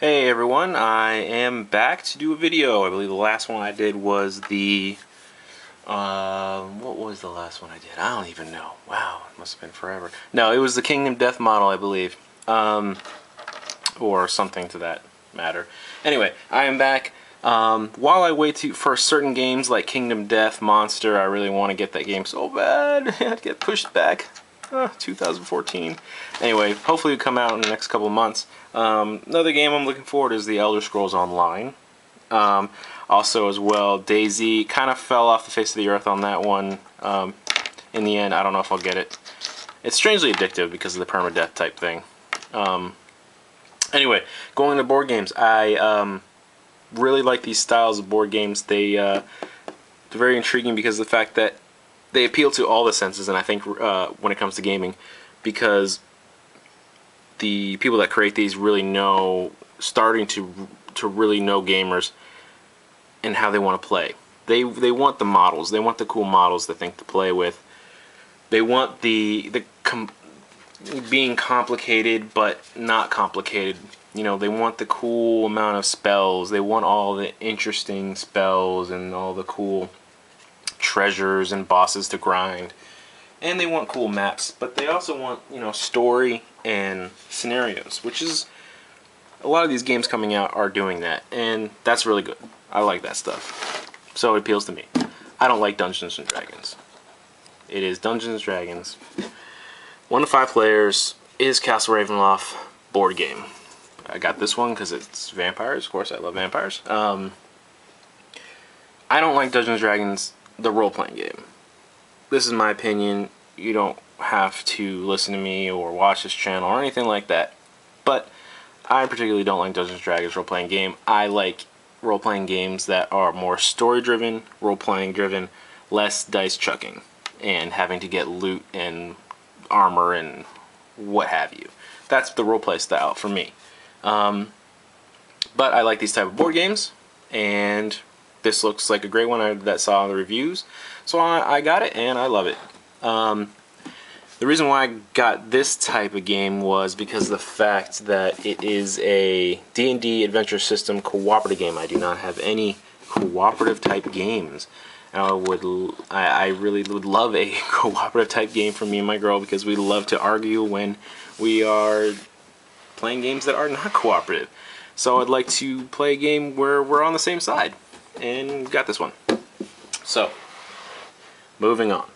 Hey everyone, I am back to do a video. I believe the last one I did was the what was the last one I did? I don't even know. Wow, it must have been forever. No, it was the Kingdom Death model, I believe. Or something to that matter. Anyway, I am back. While I wait for certain games like Kingdom Death, Monster, I really want to get that game so bad. I'd get pushed back. 2014. Anyway, hopefully it'll come out in the next couple of months. Another game I'm looking forward to is the Elder Scrolls Online. Also, as well, DayZ kind of fell off the face of the earth on that one. In the end, I don't know if I'll get it. It's strangely addictive because of the permadeath type thing. Anyway, going into board games, I really like these styles of board games. They're very intriguing because of the fact that they appeal to all the senses, and I think when it comes to gaming, because the people that create these really know, starting to really know gamers and how they want to play. They want the models. They want the cool models they think to play with. They want being complicated but not complicated. You know, they want the cool amount of spells. They want all the interesting spells and all the cool treasures and bosses to grind. And they want cool maps, but they also want, you know, story and scenarios, which is a lot of these games coming out are doing that, and that's really good. I like that stuff, so it appeals to me. I don't like Dungeons and Dragons. It is Dungeons and Dragons. 1 to 5 players is Castle Ravenloft board game. I got this one because it's vampires. Of course, I love vampires. I don't like Dungeons and Dragons, the role-playing game. This is my opinion. You don't have to listen to me or watch this channel or anything like that. But I particularly don't like Dungeons & Dragons role-playing game. I like role-playing games that are more story-driven, role-playing driven, less dice chucking, and having to get loot and armor and what have you. That's the role-play style for me. But I like these type of board games, and this looks like a great one that saw the reviews. So I got it, and I love it. The reason why I got this type of game was because of the fact that it is a D&D adventure system cooperative game. I do not have any cooperative type games. I really would love a cooperative type game for me and my girl, because we love to argue when we are playing games that are not cooperative. So I'd like to play a game where we're on the same side, and got this one. So moving on.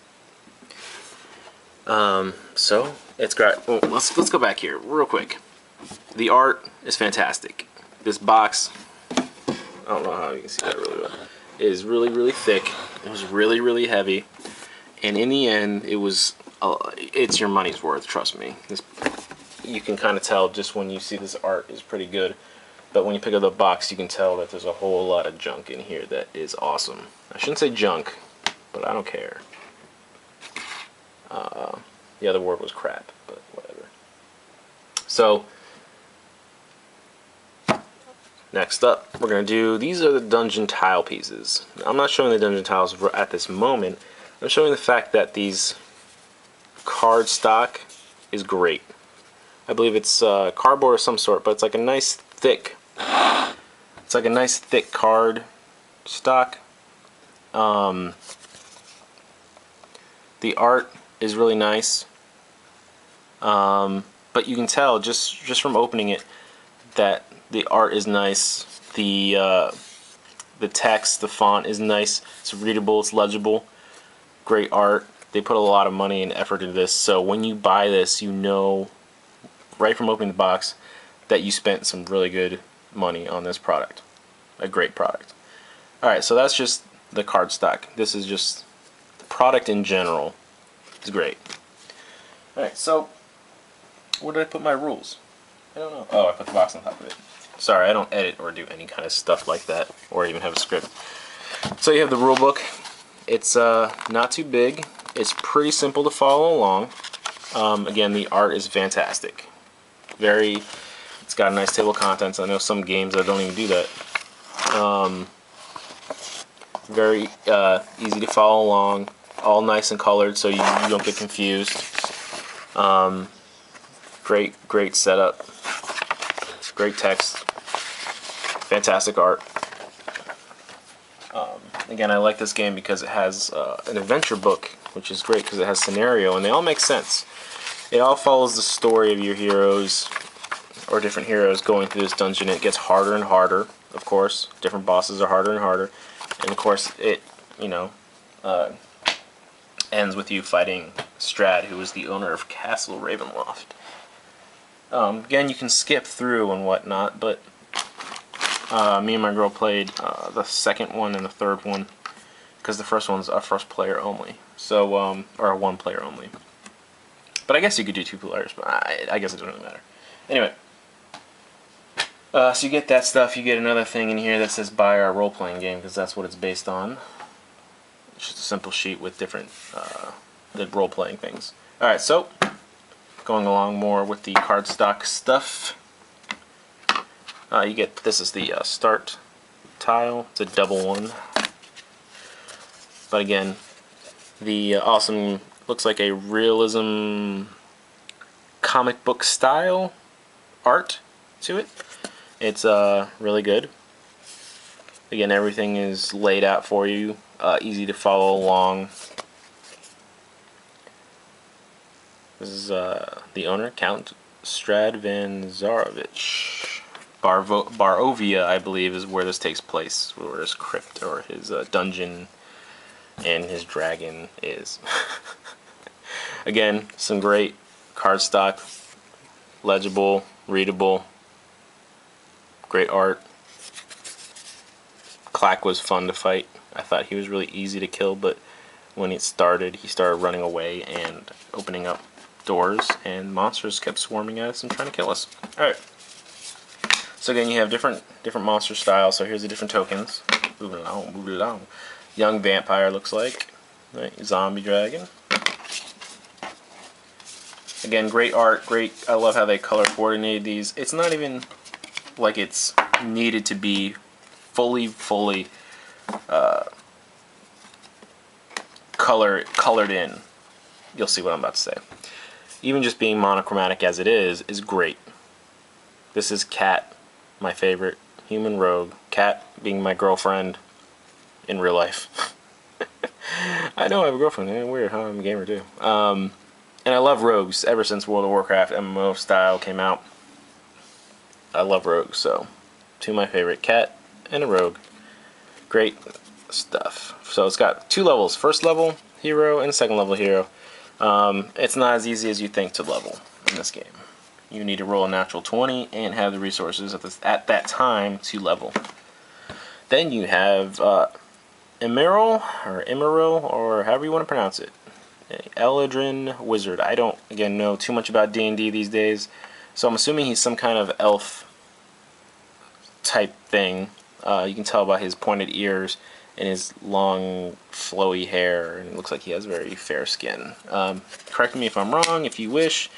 So it's great. Well, let's go back here real quick. The art is fantastic. This box, I don't know how you can see that really well, is really thick. It was really heavy, and in the end, it was it's your money's worth. Trust me. You can kind of tell just when you see this art is pretty good, but when you pick up the box, you can tell that there's a whole lot of junk in here that is awesome. I shouldn't say junk, but I don't care. The other word was crap, but whatever. So, next up, we're going to do, these are the dungeon tile pieces. I'm not showing the dungeon tiles at this moment. I'm showing the fact that these card stock is great. I believe it's cardboard of some sort, but it's like a nice thick, card stock. The art is really nice, but you can tell just from opening it that the art is nice. The text, the font is nice. It's readable. It's legible. Great art. They put a lot of money and effort into this, so when you buy this, you know right from opening the box that you spent some really good money on this product. A great product. Alright, so that's just the card stock. This is just the product in general. It's great. Alright, so where did I put my rules? I don't know. Oh, I put the box on top of it. Sorry, I don't edit or do any kind of stuff like that, or even have a script. So you have the rule book. It's not too big. It's pretty simple to follow along. Again, the art is fantastic. It's got a nice table of contents. I know some games that don't even do that. Very easy to follow along. All nice and colored, so you don't get confused. Great setup. Great text. Fantastic art. Again, I like this game because it has an adventure book, which is great because it has scenario, and they all make sense. It all follows the story of your heroes, or different heroes, going through this dungeon. It gets harder and harder, of course. Different bosses are harder and harder. And, of course, it, ends with you fighting Strad, who is the owner of Castle Ravenloft. Again, you can skip through and whatnot, but me and my girl played the second one and the third one, because the first one's a first player only, so or a one player only. But I guess you could do 2 players, but I guess it doesn't really matter. Anyway, so you get that stuff. You get another thing in here that says buy our role playing game, because that's what it's based on. It's just a simple sheet with different the role playing things. All right, so going along more with the cardstock stuff. You get, this is the start tile. It's a double one. But again, the awesome, looks like a realism comic book style art to it. It's really good. Again, everything is laid out for you, easy to follow along. This is the owner, Count Strad Van Zarovich. Barovia, I believe, is where this takes place, where his crypt or his dungeon and his dragon is. Again, some great cardstock, legible, readable, great art. Clack was fun to fight. I thought he was really easy to kill, but when it started, he started running away and opening up doors, and monsters kept swarming at us and trying to kill us. Alright. So again, you have different monster styles. So here's the different tokens. Moving along, moving along. Young vampire looks like. Right, zombie dragon. Again, great art, great. I love how they color coordinated these. It's not even like it's needed to be fully colored in. You'll see what I'm about to say. Even just being monochromatic as it is great. This is Cat, my favorite human rogue. Cat being my girlfriend in real life. I know I have a girlfriend. It's weird, huh? I'm a gamer too. And I love rogues ever since World of Warcraft MMO style came out. I love rogues, so 2 of my favorite, Cat and a rogue. Great stuff. So it's got 2 levels: first level hero and second level hero. It's not as easy as you think to level in this game. You need to roll a natural 20 and have the resources at that time to level. Then you have Emerald, or however you want to pronounce it. Eladrin Wizard. I don't, again, know too much about D&D these days, so I'm assuming he's some kind of elf type thing. You can tell by his pointed ears and his long flowy hair, and it looks like he has very fair skin. Correct me if I'm wrong if you wish,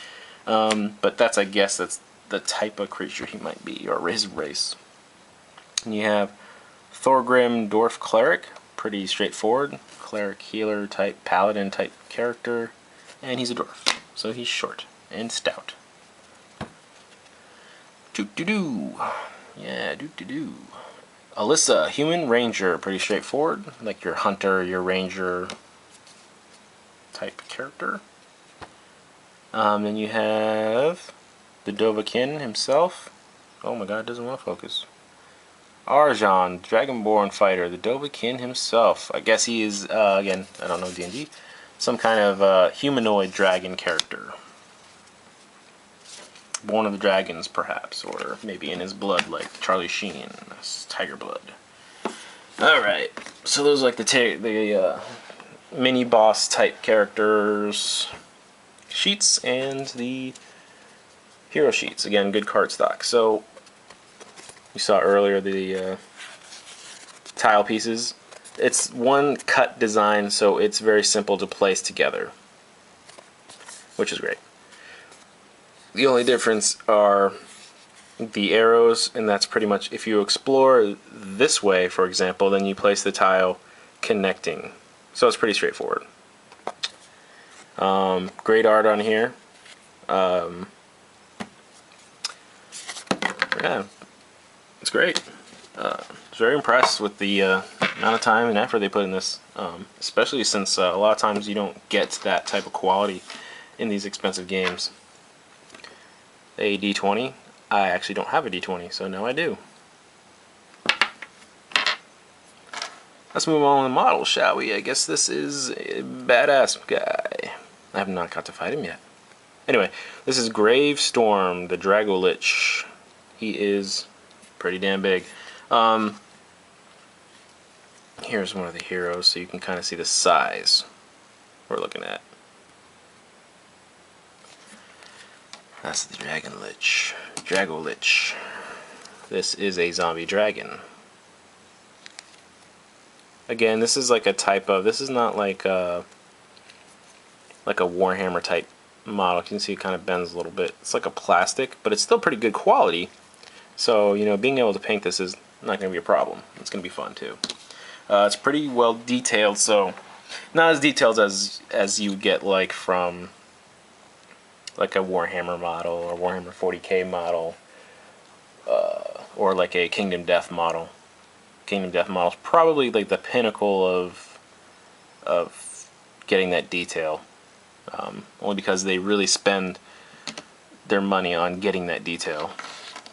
but that's, I guess, that's the type of creature he might be, or his race. And you have Thorgrim Dwarf Cleric, pretty straightforward. Cleric, healer type, paladin type character, and he's a dwarf, so he's short and stout. Doo-doo-doo. Yeah, doo-doo-doo. Alyssa, human ranger, pretty straightforward, like your hunter, your ranger type character. Then you have the Dovahkiin himself. Oh my god, it doesn't want to focus. Arjan, Dragonborn fighter, the Dovahkiin himself. I guess he is, again, I don't know D&D, some kind of humanoid dragon character. Born of the dragons, perhaps, or maybe in his blood, like Charlie Sheen, tiger blood. Alright, so those are like the mini-boss type characters sheets and the hero sheets. Again, good cardstock. So, you saw earlier the tile pieces. It's one cut design, so it's very simple to place together, which is great. The only difference are the arrows, and that's pretty much, if you explore this way, for example, then you place the tile connecting. So it's pretty straightforward. Great art on here. Yeah, it's great. was very impressed with the amount of time and effort they put in this, especially since a lot of times you don't get that type of quality in these expensive games. A D20. I actually don't have a D20, so now I do. Let's move on to the model, shall we? I guess this is a badass guy. I have not got to fight him yet. Anyway, this is Gravestorm, the Dragolich. He is pretty damn big. Here's one of the heroes, so you can kind of see the size we're looking at. That's the Dragolich. This is a zombie dragon. Again, this is like a type of, this is not like a Warhammer type model. You can see it kind of bends a little bit. It's like a plastic, but it's still pretty good quality. So, you know, being able to paint this is not going to be a problem. It's going to be fun too. It's pretty well detailed, so not as detailed as you would get like from like a Warhammer model or Warhammer 40k model, or like a Kingdom Death model. Kingdom Death model is probably like the pinnacle of getting that detail, only because they really spend their money on getting that detail.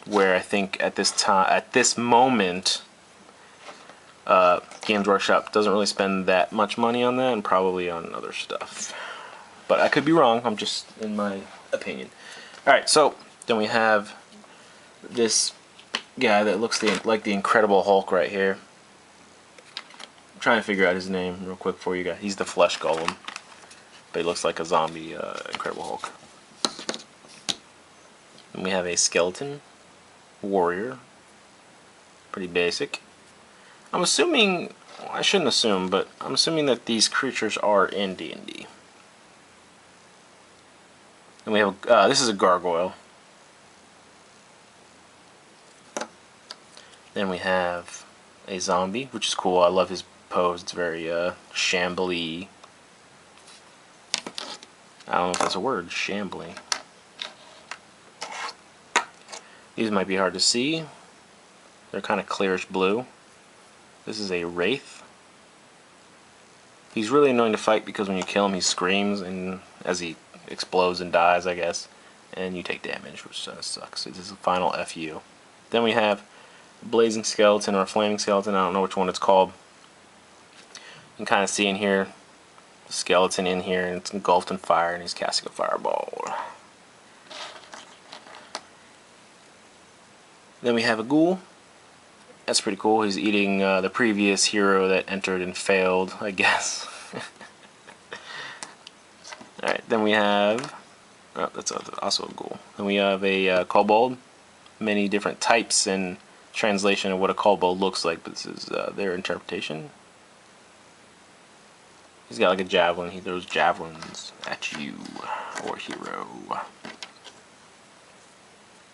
Where I think at this moment, Games Workshop doesn't really spend that much money on that, and probably on other stuff. But I could be wrong. I'm just in my opinion. All right, so then we have this guy that looks like the Incredible Hulk right here. I'm trying to figure out his name real quick for you guys. He's the Flesh Golem, but he looks like a zombie Incredible Hulk. And we have a skeleton warrior, pretty basic. I'm assuming, well, I shouldn't assume, but I'm assuming that these creatures are in D&D. And we have this is a gargoyle. Then we have a zombie, which is cool. I love his pose. It's very shambly. I don't know if that's a word, shambly. These might be hard to see. They're kind of clearish blue. This is a wraith. He's really annoying to fight because when you kill him, he screams, and as he explodes and dies, I guess, and you take damage, which sucks. This is a final FU. Then we have Blazing Skeleton or a Flaming Skeleton. I don't know which one it's called. You can kind of see in here the skeleton in here, and it's engulfed in fire, and he's casting a fireball. Then we have a ghoul. That's pretty cool. He's eating the previous hero that entered and failed, I guess. Alright, then we have, oh, that's also a ghoul. Then we have a kobold. Many different types and translation of what a kobold looks like, but this is their interpretation. He's got like a javelin. He throws javelins at you, or hero.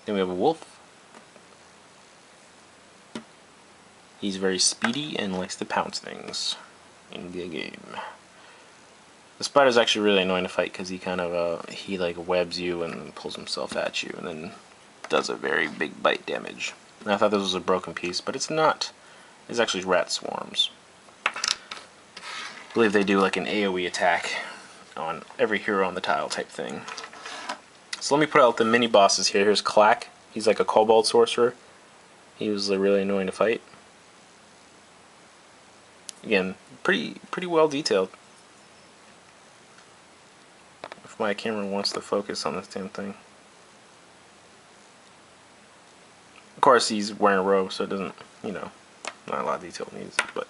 Then we have a wolf. He's very speedy and likes to pounce things in the game. The spider's actually really annoying to fight because he kind of he like webs you and then pulls himself at you and then does a very big bite damage. And I thought this was a broken piece, but it's not. It's actually rat swarms. I believe they do like an AoE attack on every hero on the tile type thing. So let me put out the mini bosses here. Here's Clack. He's like a kobold sorcerer. He was really annoying to fight. Again, pretty well detailed. If my camera wants to focus on this damn thing. Of course, he's wearing a robe, so it doesn't, you know, not a lot of detail needs. But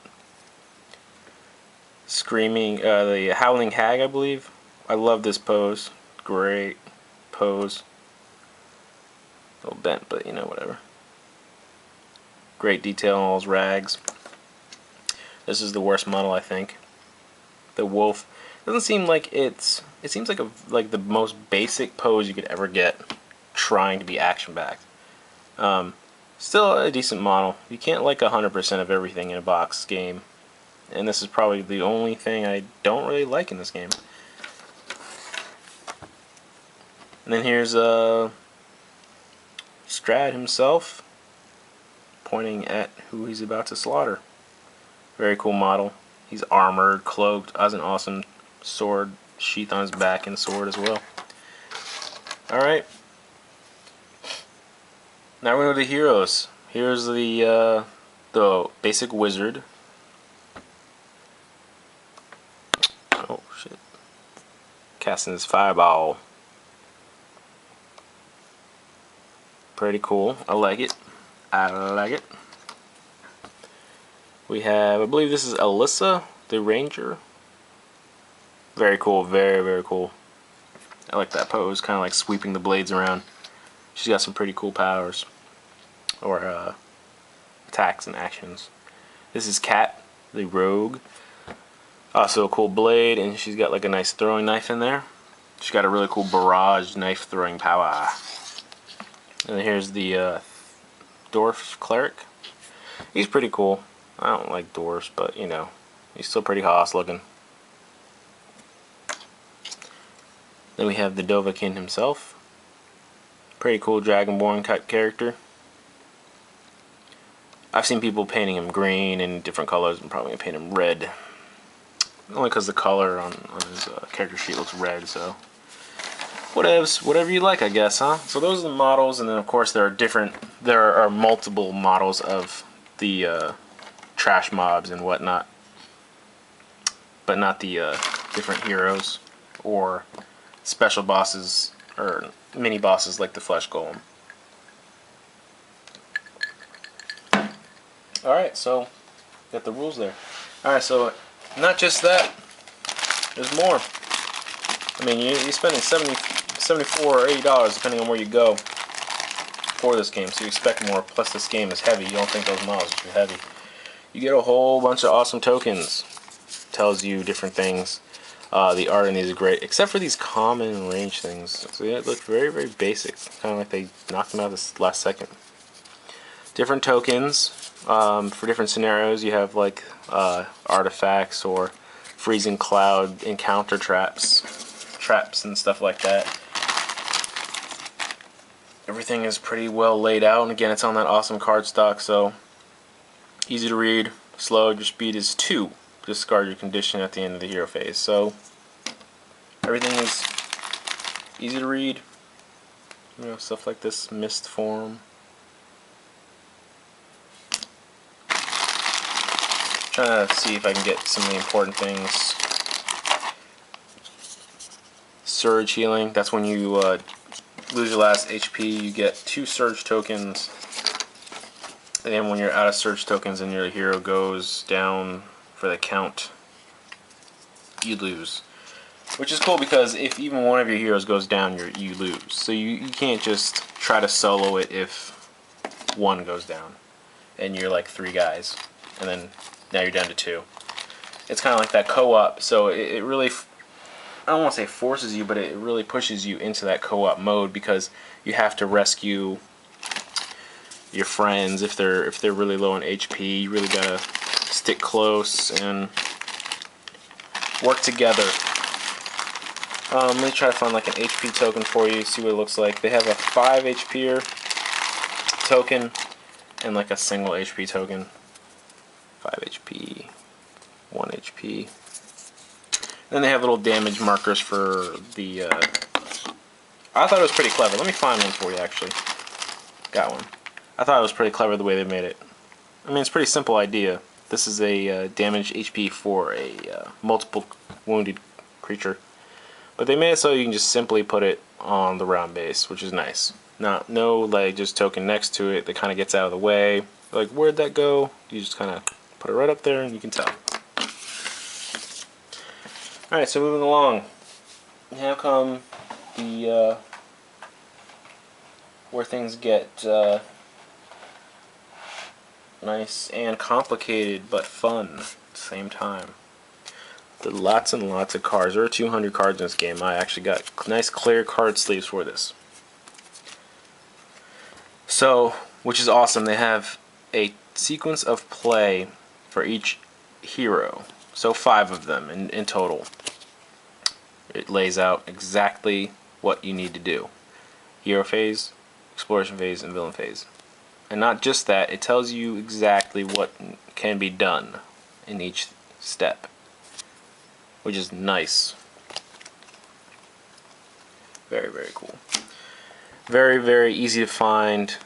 Screaming, the Howling Hag, I believe. I love this pose. Great pose. A little bent, but you know, whatever. Great detail on all his rags. This is the worst model, I think. The wolf doesn't seem like it seems like the most basic pose you could ever get, trying to be action-packed. Still a decent model. You can't like 100% of everything in a box game, and this is probably the only thing I don't really like in this game. And then here's Strad himself, pointing at who he's about to slaughter. Very cool model. He's armored, cloaked, has an awesome sword sheath on his back and sword as well. Alright. Now we're going to the heroes. Here's the basic wizard. Oh shit. Casting his fireball. Pretty cool. I like it. I like it. We have, I believe this is Alyssa, the ranger. Very cool. Very, very cool. I like that pose. Kind of like sweeping the blades around. She's got some pretty cool powers. Or attacks and actions. This is Kat, the rogue. Also a cool blade, and she's got like a nice throwing knife in there. She's got a really cool barrage knife throwing power. And here's the dwarf cleric. He's pretty cool. I don't like dwarves, but you know, he's still pretty hoss looking. Then we have the Dovahkiin himself. Pretty cool Dragonborn type character. I've seen people painting him green and different colors. I'm probably going to paint him red. Only because the color on his character sheet looks red, so whatever you like, I guess, huh? So those are the models, and then of course there are multiple models of the trash mobs and whatnot, but not the different heroes or special bosses or mini bosses like the flesh golem. Alright, so got the rules there. Alright, so not just that, there's more. I mean, you're spending $74 or $80 depending on where you go for this game, so you expect more. Plus this game is heavy. You don't think those models are too heavy. You get a whole bunch of awesome tokens. Tells you different things. The art in these is great, except for these common range things. So yeah, it looked very, very basic. Kind of like they knocked them out this last second. Different tokens for different scenarios. You have like artifacts or freezing cloud encounter traps and stuff like that. Everything is pretty well laid out, and again, it's on that awesome cardstock, so easy to read. Slow. Your speed is 2. Discard your condition at the end of the hero phase. So everything is easy to read. You know, stuff like this mist form. Trying to see if I can get some of the important things. Surge healing. That's when you lose your last HP. You get 2 surge tokens. And then when you're out of surge tokens and your hero goes down for the count, you lose. Which is cool because if even one of your heroes goes down, you lose. So you can't just try to solo it if one goes down and you're like 3 guys, and then now you're down to 2. It's kind of like that co-op, so it really, I don't want to say forces you, but it really pushes you into that co-op mode because you have to rescue your friends if they're really low on HP. You really gotta stick close and work together. Let me try to find like an HP token for you, see what it looks like. They have a 5 HP'er token and like a single HP token. 5 HP, 1 HP. Then they have little damage markers for the I thought it was pretty clever. Let me find one for you actually. Got one. I thought it was pretty clever the way they made it. I mean, it's a pretty simple idea. This is a damage HP for a multiple wounded creature. But they made it so you can just simply put it on the round base, which is nice. No like just token next to it that kind of gets out of the way. Like, where'd that go? You just kind of put it right up there and you can tell. Alright, so moving along. Now come the where things get nice and complicated but fun at the same time. Lots and lots of cards. There are 200 cards in this game. I actually got nice clear card sleeves for this. So, which is awesome. They have a sequence of play for each hero. So 5 of them in total. It lays out exactly what you need to do. Hero phase, exploration phase, and villain phase. And not just that, it tells you exactly what can be done in each step, which is nice. Very, very cool. Very, very easy to find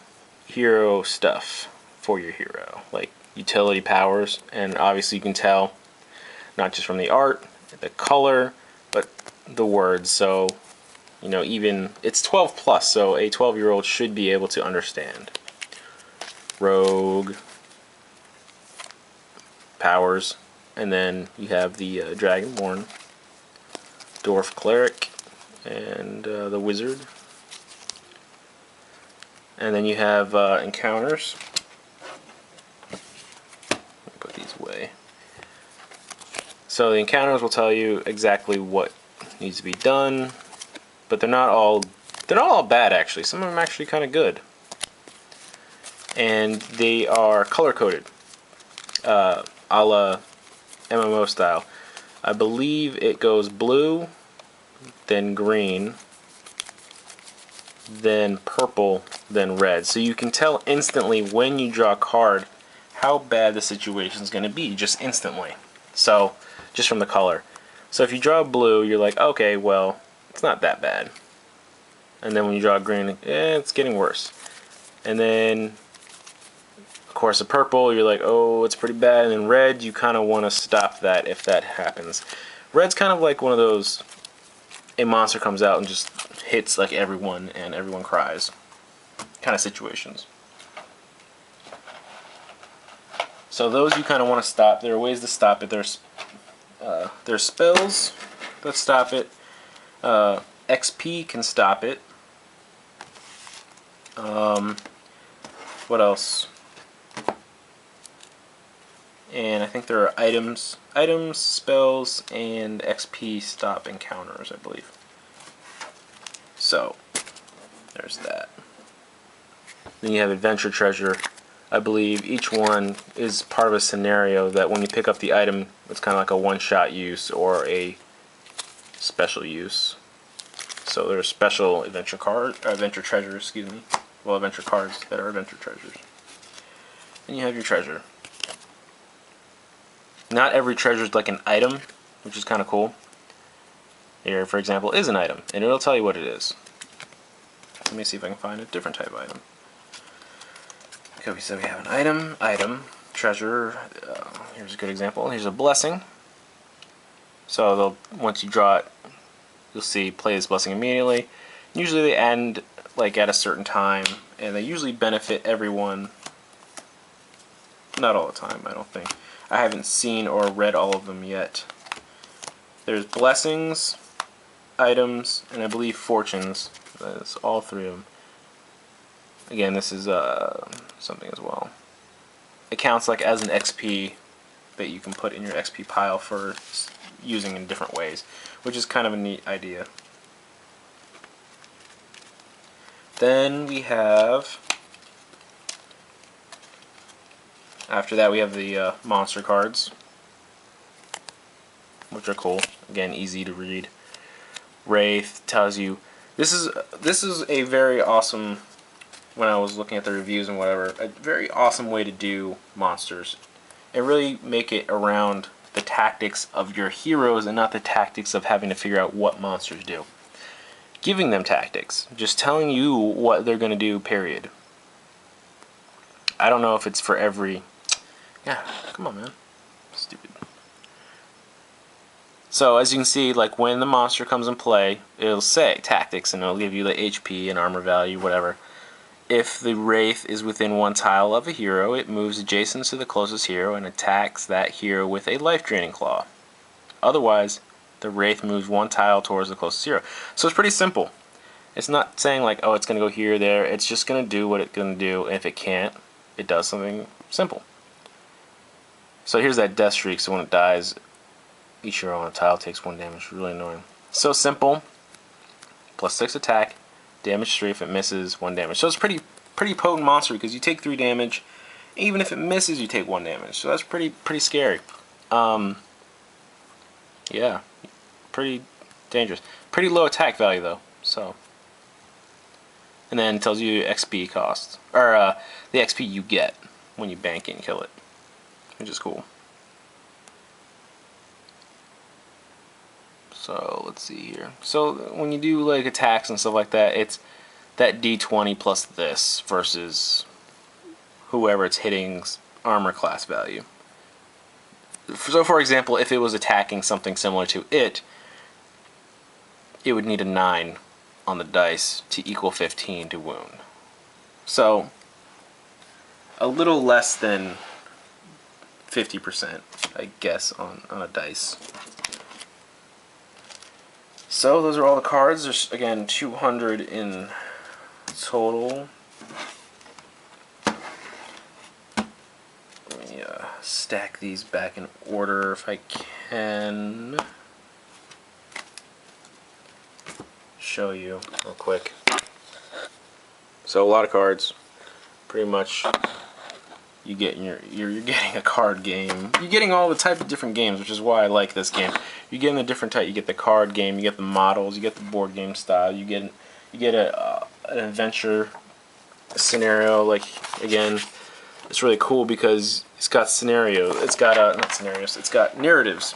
hero stuff for your hero, like utility powers, and obviously you can tell not just from the art, the color, but the words. So, you know, even it's 12 plus, so a 12-year-old should be able to understand. Rogue powers, and then you have the Dragonborn, Dwarf Cleric, and the Wizard. And then you have encounters. Put these away. So the encounters will tell you exactly what needs to be done, but they're not all bad actually. Some of them are actually kind of good, and they are color coded, a la MMO style. I believe it goes blue, then green, then purple, then red. So you can tell instantly when you draw a card how bad the situation is going to be, just instantly. So, just from the color. So if you draw blue, you're like, okay, well, it's not that bad. And then when you draw green, it's getting worse. And then, of course, a purple, you're like, oh, it's pretty bad. And then red, you kind of want to stop that if that happens. Red's kind of like one of those, a monster comes out and just hits like everyone and everyone cries kind of situations. So those you kind of want to stop. There are ways to stop it. There's spells that stop it. XP can stop it. What else? And I think there are items, spells, and XP stop encounters, I believe. So, there's that. Then you have adventure treasure. I believe each one is part of a scenario that when you pick up the item, it's kind of like a one-shot use or a special use. So there are special adventure treasures, excuse me. Well, adventure cards that are adventure treasures. And you have your treasure. Not every treasure is like an item, which is kind of cool. Here, for example, is an item, and it'll tell you what it is. Let me see if I can find a different type of item. Okay, we said we have an item, treasure. Here's a good example. Here's a blessing. So once you draw it, you'll see play this blessing immediately. Usually they end like at a certain time, and they usually benefit everyone. Not all the time, I don't think. I haven't seen or read all of them yet. There's blessings, items, and I believe fortunes. That's all three of them. Again, this is something as well. It counts like as an XP that you can put in your XP pile for using in different ways, which is kind of a neat idea. Then we have, after that we have the monster cards, which are cool. Again, easy to read. Wraith tells you, this is a very awesome, when I was looking at the reviews and whatever, a very awesome way to do monsters and really make it around the tactics of your heroes and not the tactics of having to figure out what monsters do. Giving them tactics, just telling you what they're going to do, period. I don't know if it's for every... Yeah, come on, man. Stupid. So, as you can see, like when the monster comes in play, it'll say tactics, and it'll give you the HP and armor value, whatever. If the Wraith is within one tile of a hero, it moves adjacent to the closest hero and attacks that hero with a life-draining claw. Otherwise, the Wraith moves one tile towards the closest hero. So it's pretty simple. It's not saying like, oh, it's going to go here or there. It's just going to do what it's going to do, and if it can't, it does something simple. So here's that death streak, so when it dies, each hero on a tile takes 1 damage. Really annoying. So simple. +6 attack, damage 3 if it misses, 1 damage. So it's pretty potent monster because you take 3 damage. Even if it misses, you take 1 damage. So that's pretty scary. Yeah, pretty dangerous. Pretty low attack value though. So and then it tells you XP cost, or the XP you get when you bank and kill it, which is cool. So let's see here. So when you do like attacks and stuff like that, it's that D20 plus this versus whoever it's hitting's armor class value. So for example, if it was attacking something similar to it, it would need a 9 on the dice to equal 15 to wound. So a little less than 50%, I guess, on a dice. So those are all the cards. There's, again, 200 in total. Let me stack these back in order if I can. Show you real quick. So a lot of cards. Pretty much you get you're getting a card game. You're getting all the type of different games, which is why I like this game. You're getting the different type. You get the card game, you get the models, you get the board game style, you get an adventure scenario. Like, again, it's really cool because it's got scenarios. It's got not scenarios. It's got narratives.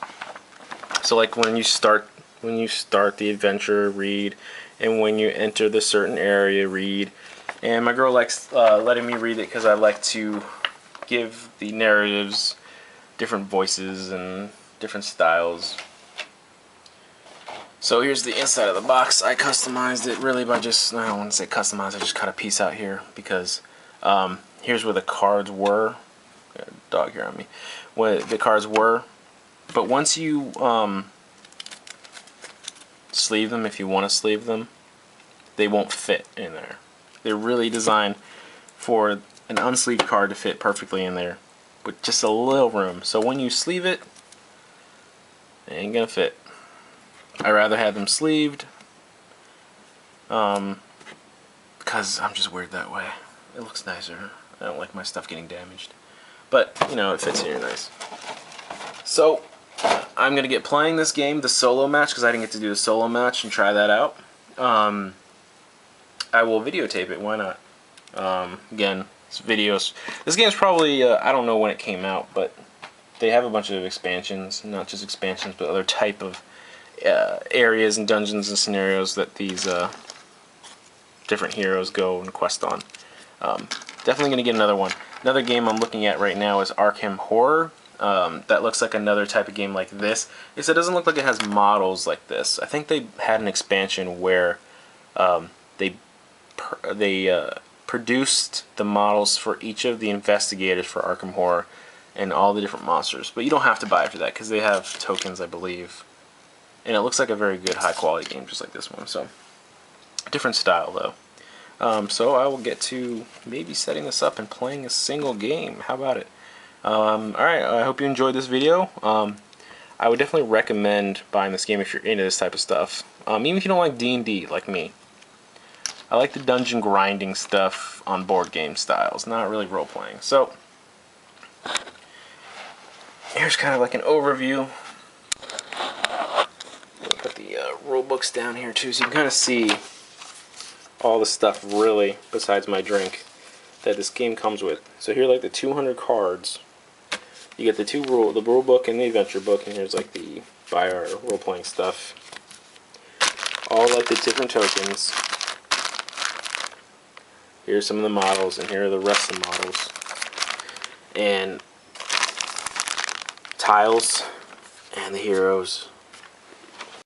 So like when you start the adventure, read, and when you enter the certain area, read. And my girl likes letting me read it because I like to give the narratives different voices and different styles. So here's the inside of the box. I customized it really by just, I don't want to say customized, I just cut a piece out here because here's where the cards were. Got a dog here on me. Where the cards were. But once you sleeve them, if you want to sleeve them, they won't fit in there. They're really designed for an unsleeved card to fit perfectly in there with just a little room. So when you sleeve it, it ain't gonna fit. I rather have them sleeved because I'm just weird that way. It looks nicer. I don't like my stuff getting damaged. But, you know, it fits in here nice. So I'm gonna get playing this game, the solo match, because I didn't get to do the solo match and try that out. I will videotape it. Why not? Again, it's videos. This game's probably I don't know when it came out, but they have a bunch of expansions, not just expansions, but other type of areas and dungeons and scenarios that these different heroes go and quest on. Definitely gonna get another one. Another game I'm looking at right now is Arkham Horror. That looks like another type of game like this. It doesn't look like it has models like this. I think they had an expansion where they produced the models for each of the investigators for Arkham Horror and all the different monsters. But you don't have to buy after that because they have tokens, I believe. And it looks like a very good high quality game just like this one. So different style though. So I will get to maybe setting this up and playing a single game. How about it? Alright, I hope you enjoyed this video. I would definitely recommend buying this game if you're into this type of stuff. Even if you don't like D&D like me. I like the dungeon grinding stuff on board game styles, not really role-playing. So, here's kind of like an overview. I'll put the rule books down here too, so you can kind of see all the stuff really, besides my drink, that this game comes with. So here are like the 200 cards. You get the rule book and the adventure book, and here's like the buy our role-playing stuff. All like the different tokens. Here's some of the models, and here are the rest of the models. And tiles, and the heroes,